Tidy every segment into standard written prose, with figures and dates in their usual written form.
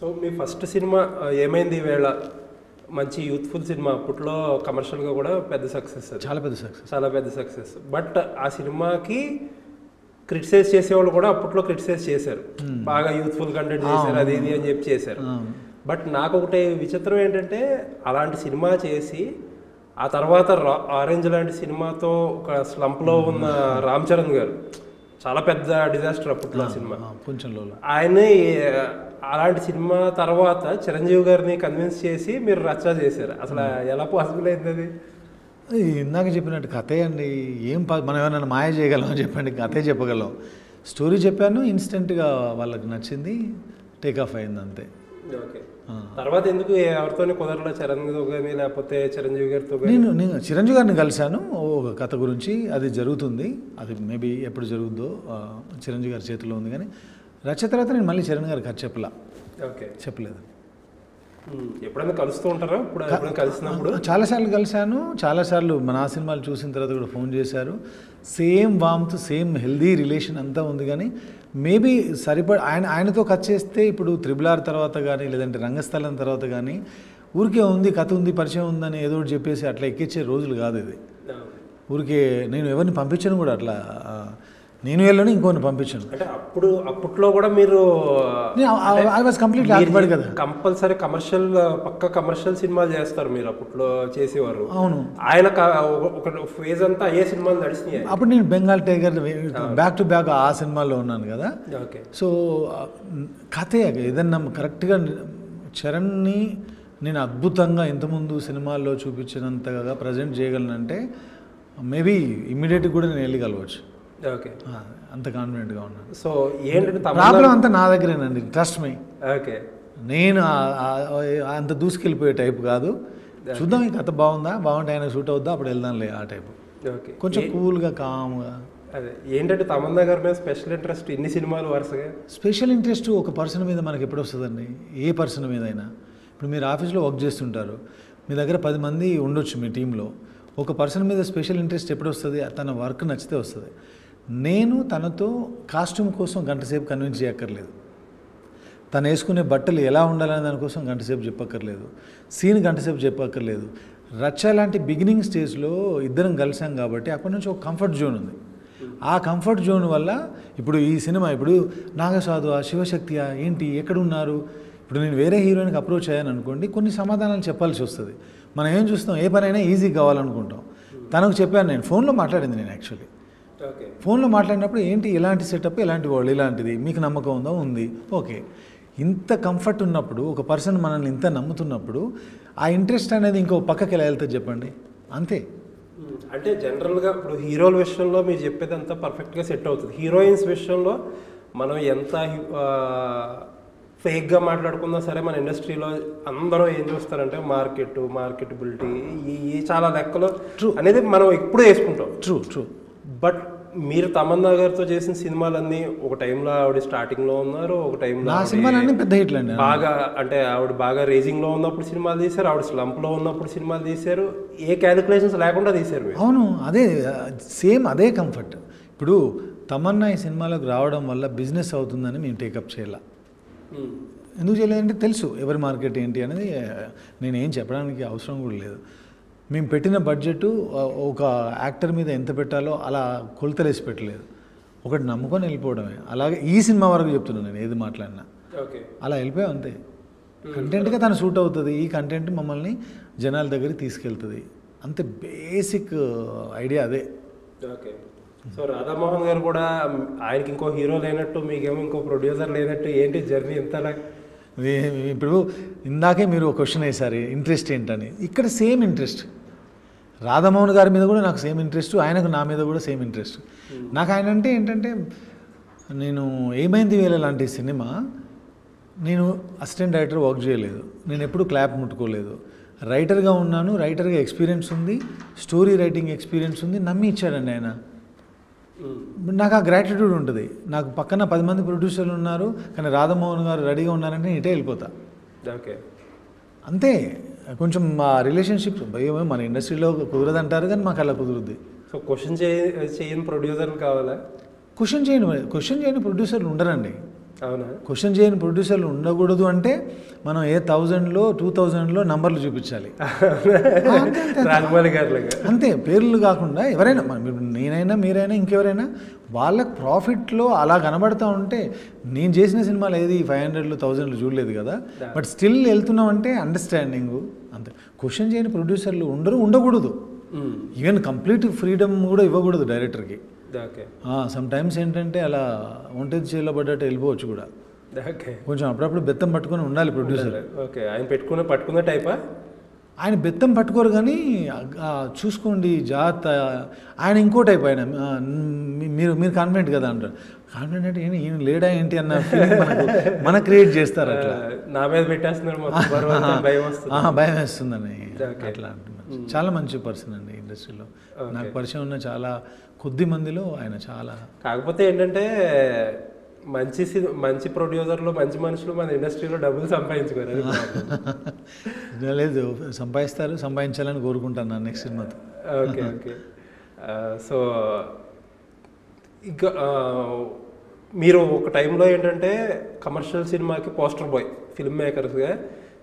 So మీ first cinema ఏమైంది ఈవేళ మంచి యూత్ఫుల్ సినిమా అప్పట్లో కమర్షియల్గా కూడా పెద్ద సక్సెస్ అది చాలా పెద్ద సక్సెస్ బట్ ఆ సినిమాకి క్రిటిసైజ్ చేసేవాళ్ళు కూడా అప్పట్లో క్రిటిసైజ్ చేశారు బాగా యూత్ఫుల్ కంటెంట్ చేశారు అది ఇది అని చెప్పి చేశారు బట్ నాకు ఒకటి విచిత్రం ఏంటంటే అలాంటి సినిమా చేసి ఆ తర్వాత ఆరెంజ్ లాంటి సినిమాతో ఒక స్లంప్లో ఉన్న రామ్ చరణ్ గారు చాలా పెద్ద డిజాస్టర్ అప్పట్లో సినిమా ఆయన అలాంటి సినిమా తర్వాత చిరంజీవి గారిని కన్విన్స్ చేసి మీరు రచ్చా చేశారు అసలు ఎలా పాసిబుల్ అయింది అది ఇందాక చెప్పినట్టు కథే అండి మనం ఏమన్నా మాయ చేయగలం చెప్పండి కథే చెప్పగలం స్టోరీ చెప్పాను ఇన్స్టెంట్గా వాళ్ళకి నచ్చింది టేక్ ఆఫ్ అయింది అంతే ఓకే తర్వాత ఎందుకు ఎవరితోనే కుదరలో చరణ్తో కానీ లేకపోతే చిరంజీవి గారితో నేను చిరంజీవి గారిని కలిశాను ఒక కథ గురించి అది జరుగుతుంది అది మేబీ ఎప్పుడు జరుగుద్దో చిరంజీవి గారి చేతిలో ఉంది కానీ రచ్చ తర్వాత నేను మళ్ళీ చరణ్ గారికి అది చెప్పలేదు ఎప్పుడైనా కలుస్తూ ఉంటారా ఇప్పుడు కలిసినప్పుడు చాలాసార్లు కలిశాను చాలాసార్లు మన ఆ సినిమాలు చూసిన తర్వాత కూడా ఫోన్ చేశారు same warmth same healthy relation అంతా ఉంది కానీ మేబీ ఆయనతో కట్ చేస్తే ఇప్పుడు RRR తర్వాత కానీ లేదంటే రంగస్థలం తర్వాత కానీ ఊరికే ఉంది కథ ఉంది పరిచయం ఉందని ఏదో ఒకటి చెప్పేసి అట్లా ఎక్కించే రోజులు కాదు ఇది ఊరికే నేను ఎవరిని పంపించను కూడా అట్లా నేను వెళ్ళను ఇంకోని పంపించాను అంటే అప్పట్లో కూడా మీరు కదా కంపల్సరీ కమర్షియల్ సినిమాలు చేస్తారు మీరు అప్పట్లో చేసేవారు అవును ఆయన ఒక ఫేజ్ అంతా ఏ సినిమాలు నడిచినాయి అప్పుడు నేను Bengal tiger back to back ఆ సినిమాల్లో ఉన్నాను కదా ఓకే సో కథే ఏదన్నా కరెక్ట్గా చరణ్ని నేను అద్భుతంగా ఇంతకుముందు సినిమాల్లో చూపించినంతగా ప్రజెంట్ చేయగలనంటే మేబీ ఇమ్మీడియట్గా కూడా నేను వెళ్ళగలవచ్చు ఓకే అంత కాన్ఫిడెంట్గా ఉన్నాను సో ఏంటంటే ప్రాబ్లం అంతా నా దగ్గరేనండి ట్రస్ట్ మీ ఓకే నేను అంత దూసుకెళ్ళిపోయే టైప్ కాదు చూద్దాం ఈ కథ బాగుంటే ఆయన షూట్ అవుద్దా అప్పుడు వెళ్దాంలే ఆ టైపు ఓకే కొంచెం కూల్గా కామ్గా అదే ఏంటంటే తమన్నా గారి మీద స్పెషల్ ఇంట్రెస్ట్ ఇన్ని సినిమాలు వరుసగా స్పెషల్ ఇంట్రెస్ట్ ఒక పర్సన్ మీద మనకి ఎప్పుడు వస్తుందండి ఏ పర్సన్ మీద అయినా ఇప్పుడు మీరు ఆఫీస్లో వర్క్ చేస్తుంటారు మీ దగ్గర 10 మంది ఉండొచ్చు మీ టీంలో ఒక పర్సన్ మీద స్పెషల్ ఇంట్రెస్ట్ ఎప్పుడు వస్తుంది తన వర్క్ నచ్చితే వస్తుంది నేను తనతో కాస్ట్యూమ్ కోసం గంటసేపు కన్విన్స్ చేయక్కర్లేదు తను వేసుకునే బట్టలు ఎలా ఉండాలనే దానికోసం గంటసేపు చెప్పక్కర్లేదు సీన్ గంటసేపు చెప్పక్కర్లేదు రచ్చ లాంటి బిగినింగ్ స్టేజ్లో ఇద్దరం కలిసాం కాబట్టి అప్పటి నుంచి ఒక కంఫర్ట్ జోన్ ఉంది ఆ కంఫర్ట్ జోన్ వల్ల ఇప్పుడు ఈ సినిమా ఇప్పుడు నాగసాధువా శివశక్తియా ఏంటి ఎక్కడున్నారు ఇప్పుడు నేను వేరే హీరోయిన్కి అప్రోచ్ అయ్యాను అనుకోండి కొన్ని సమాధానాలు చెప్పాల్సి వస్తుంది మనం ఏం చూస్తాం ఏ పనైనా ఈజీ కావాలనుకుంటాం తనకు చెప్పాను నేను ఫోన్లో మాట్లాడింది నేను యాక్చువల్లీ ఫోన్లో మాట్లాడినప్పుడు ఏంటి ఎలాంటి సెటప్ ఎలాంటి వాళ్ళు ఇలాంటిది మీకు నమ్మకం ఉందా ఉంది ఓకే ఇంత కంఫర్ట్ ఉన్నప్పుడు ఒక పర్సన్ మనల్ని ఇంత నమ్ముతున్నప్పుడు ఆ ఇంట్రెస్ట్ అనేది ఇంకో పక్కకి ఎలా వెళ్తుంది చెప్పండి అంతే అంటే జనరల్గా ఇప్పుడు హీరోల విషయంలో మీరు చెప్పేదంతా పర్ఫెక్ట్గా సెట్ అవుతుంది హీరోయిన్స్ విషయంలో మనం ఎంత ఫేక్గా మాట్లాడుకున్నా సరే మన ఇండస్ట్రీలో అందరూ ఏం చూస్తారంటే మార్కెటబిలిటీ ఈ చాలా లెక్కలు అనేది మనం ఎప్పుడు వేసుకుంటాం ట్రూ బట్ మీరు తమన్నా గారితో చేసిన సినిమాలన్నీ ఒక టైంలో ఆవిడ స్టార్టింగ్లో ఉన్నారు ఒక టైంలో సినిమాలన్నీ పెద్ద హిట్లు అండి బాగా అంటే ఆవిడ బాగా రేజింగ్లో ఉన్నప్పుడు సినిమాలు తీశారు ఆవిడ స్లంప్లో ఉన్నప్పుడు సినిమాలు తీశారు ఏ క్యాలిక్యులేషన్స్ లేకుండా తీశారు అవును అదే సేమ్ అదే కంఫర్ట్ ఇప్పుడు తమన్నా ఈ సినిమాలోకి రావడం వల్ల బిజినెస్ అవుతుందని మేము టేకప్ చేయాల ఎందుకు చేయలేదంటే తెలుసు ఎవరి మార్కెట్ ఏంటి అనేది నేనేం చెప్పడానికి అవసరం కూడా లేదు మేము పెట్టిన బడ్జెట్ ఒక యాక్టర్ మీద ఎంత పెట్టాలో అలా కొలతలేసి పెట్టలేదు ఒకటి నమ్ముకొని వెళ్ళిపోవడమే అలాగే ఈ సినిమా వరకు చెప్తున్నాను నేను ఏది మాట్లాడినా అలా వెళ్ళిపోయాం అంతే కంటెంట్గా తను సూట్ అవుతుంది ఈ కంటెంట్ మమ్మల్ని జనాల దగ్గరికి తీసుకెళ్తుంది అంతే బేసిక్ ఐడియా అదే ఓకే సో రాధామోహన్ గారు కూడా ఆయనకి ఇంకో హీరో లేనట్టు మీకేమో ఇంకో ప్రొడ్యూసర్ లేనట్టు ఏంటి జర్నీ ఎంత ఇప్పుడు ఇందాకే మీరు ఒక క్వశ్చన్ వేసారు ఇంట్రెస్ట్ ఏంటని ఇక్కడ సేమ్ ఇంట్రెస్ట్ రాధామోహన్ గారి మీద కూడా నాకు సేమ్ ఇంట్రెస్ట్ ఆయనకు నా మీద కూడా సేమ్ ఇంట్రెస్ట్ నాకు ఆయన అంటే ఏంటంటే నేను ఏమైంది వేళ లాంటి సినిమా నేను అసిస్టెంట్ డైరెక్టర్ వర్క్ చేయలేదు నేను ఎప్పుడు క్లాప్ ముట్టుకోలేదు రైటర్గా ఉన్నాను రైటర్గా ఎక్స్పీరియన్స్ ఉంది స్టోరీ రైటింగ్ ఎక్స్పీరియన్స్ ఉంది నమ్మి ఇచ్చాడండి ఆయన నాకు ఆ గ్రాటిట్యూడ్ ఉంటుంది నాకు పక్కన 10 మంది ప్రొడ్యూసర్లు ఉన్నారు కానీ రాధామోహన్ గారు రెడీగా ఉన్నారంటే నేను ఇటే వెళ్ళిపోతా ఓకే అంతే కొంచెం మా రిలేషన్షిప్ మన ఇండస్ట్రీలో కుదరదంటారు కానీ మాకు అలా కుదురుద్ది సో క్వశ్చన్ చేయని ప్రొడ్యూసర్లు కావాలా క్వశ్చన్ చేయని ప్రొడ్యూసర్లు ఉండరండి అవునా? క్వశ్చన్ చేయని ప్రొడ్యూసర్లు ఉండకూడదు అంటే మనం 1000లో 2000లో నంబర్లు చూపించాలి. రాజమౌళి గారు అంతే, పేర్లు కాకుండా ఎవరైనా నేనైనా మీరైనా ఇంకెవరైనా వాళ్ళకి ప్రాఫిట్లో అలా కనబడతా ఉంటే, నేను చేసిన సినిమాలు ఏది 500లో 1000లో చూడలేదు కదా, బట్ స్టిల్ వెళ్తున్నాం అంటే అండర్స్టాండింగు అంతే. క్వశ్చన్ చేయని ప్రొడ్యూసర్లు ఉండకూడదు. ఈవెన్ కంప్లీట్ ఫ్రీడమ్ కూడా ఇవ్వకూడదు డైరెక్టర్కి. సమ్ టైమ్స్ ఏంటంటే అలా ఒంటరి చేలో పడ్డట్టు వెళ్ళిపోవచ్చు కూడా. కొంచెం అప్పుడప్పుడు బెత్తం పట్టుకొని ఉండాలి ప్రొడ్యూసర్. ఓకే, ఆయన పట్టుకున్న టైపా? ఆయన బెత్తం పట్టుకోరు కానీ చూసుకోండి జాగ్రత్త. ఆయన ఇంకో టైప్. ఆయన మీరు కాన్ఫిడెంట్ కదా అంటారు. కాన్ఫిడెంట్ అంటే ఈయన లేడా ఏంటి అన్న ఫీలింగ్ మన క్రియేట్ చేస్తారు. అట్లా నా మీద పెట్టేస్తున్నారు, భయం వేస్తుందని అట్లా అంటున్నారు. చాలా మంచి పర్సన్ అండి ఇండస్ట్రీలో. నాకు పరిచయం ఉన్న చాలా కొద్ది మందిలో ఆయన చాలా. కాకపోతే ఏంటంటే మంచి ప్రొడ్యూసర్లు, మంచి మనుషులు మన ఇండస్ట్రీలో డబ్బులు సంపాదించుకోరు. లేదు, సంపాదించాలని కోరుకుంటాను నెక్స్ట్ సినిమాతో. Okay okay. సో ఇంకా మీరు ఒక టైంలో ఏంటంటే కమర్షియల్ సినిమాకి పోస్టర్ బాయ్, ఫిల్మ్ మేకర్స్గా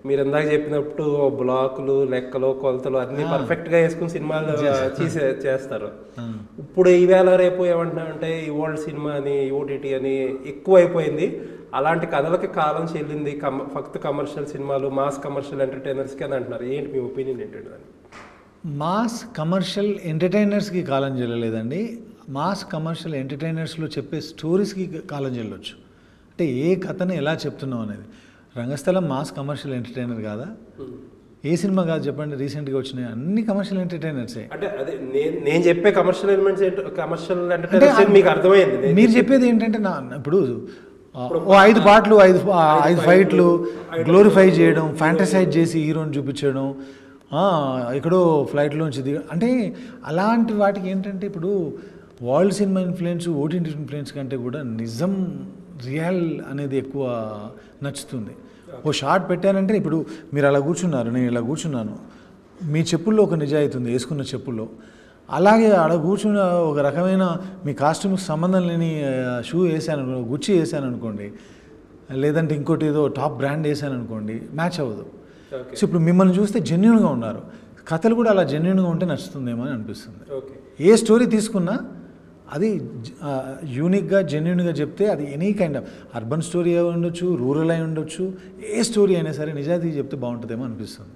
మీరు ఇందాక చెప్పినప్పుడు బ్లాకులు, లెక్కలు, కొలతలు అన్నీ పర్ఫెక్ట్గా వేసుకుని సినిమాలు చేస్తారు. ఇప్పుడు ఈవేళ రేపు ఏమంటున్నామంటే ఈ ఓల్డ్ సినిమా అని, ఓటీటీ అని ఎక్కువ అయిపోయింది. అలాంటి కథలకి కాలం చెల్లింది. ఫక్త్ కమర్షియల్ సినిమాలు, మాస్ కమర్షియల్ ఎంటర్టైనర్స్కి అని అంటున్నారు. ఏంటి మీ ఒపీనియన్ ఏంటంటే దాన్ని? మాస్ కమర్షియల్ ఎంటర్టైనర్స్కి కాలం చెల్లలేదండి. మాస్ కమర్షియల్ ఎంటర్టైనర్స్లో చెప్పే స్టోరీస్కి కాలం చెల్లొచ్చు. అంటే ఏ కథని ఎలా చెప్తున్నాం అనేది. రంగస్థలం మాస్ కమర్షియల్ ఎంటర్టైనర్ కాదా? ఏ సినిమా కాదు చెప్పండి రీసెంట్గా వచ్చినాయి అన్ని కమర్షియల్ ఎంటర్టైనర్సే. అంటే అదే నేను చెప్పే కమర్షియల్ ఎలిమెంట్స్ కమర్షియల్ ఎంటర్టైనర్స్ మీకు అర్థమైంది. మీరు చెప్పేది ఏంటంటే ఇప్పుడు 5 పాటలు, 5 ఫైట్లు గ్లోరిఫై చేయడం, ఫ్యాంటసైజ్ చేసి హీరోని చూపించడం, ఎక్కడో ఫ్లైట్లోంచి అంటే అలాంటి వాటికి ఏంటంటే ఇప్పుడు world cinema influence, OTT influence కంటే కూడా నిజం, రియల్ అనేది ఎక్కువ నచ్చుతుంది. ఓ షార్ట్ పెట్టానంటే ఇప్పుడు మీరు అలా కూర్చున్నారు, నేను ఇలా కూర్చున్నాను, మీ చెప్పుల్లో ఒక నిజాయితీ ఉంది వేసుకున్న చెప్పుల్లో. అలాగే అలా కూర్చున్న ఒక రకమైన మీ కాస్ట్యూమ్కి సంబంధం లేని షూ వేసాను, గుచ్చి వేసాను అనుకోండి, లేదంటే ఇంకోటి ఏదో టాప్ బ్రాండ్ వేసాను అనుకోండి, మ్యాచ్ అవ్వదు. సో ఇప్పుడు మిమ్మల్ని చూస్తే జెన్యూన్గా ఉన్నారు, కథలు కూడా అలా జెన్యూన్గా ఉంటే నచ్చుతుందేమో అని అనిపిస్తుంది. ఏ స్టోరీ తీసుకున్నా అది యూనిక్గా, జెన్యూన్గా చెప్తే అది any kind of urban story అయి ఉండొచ్చు, రూరల్ అయి ఉండొచ్చు, ఏ స్టోరీ అయినా సరే నిజాయితీ చెప్తే బాగుంటుందేమో అనిపిస్తుంది.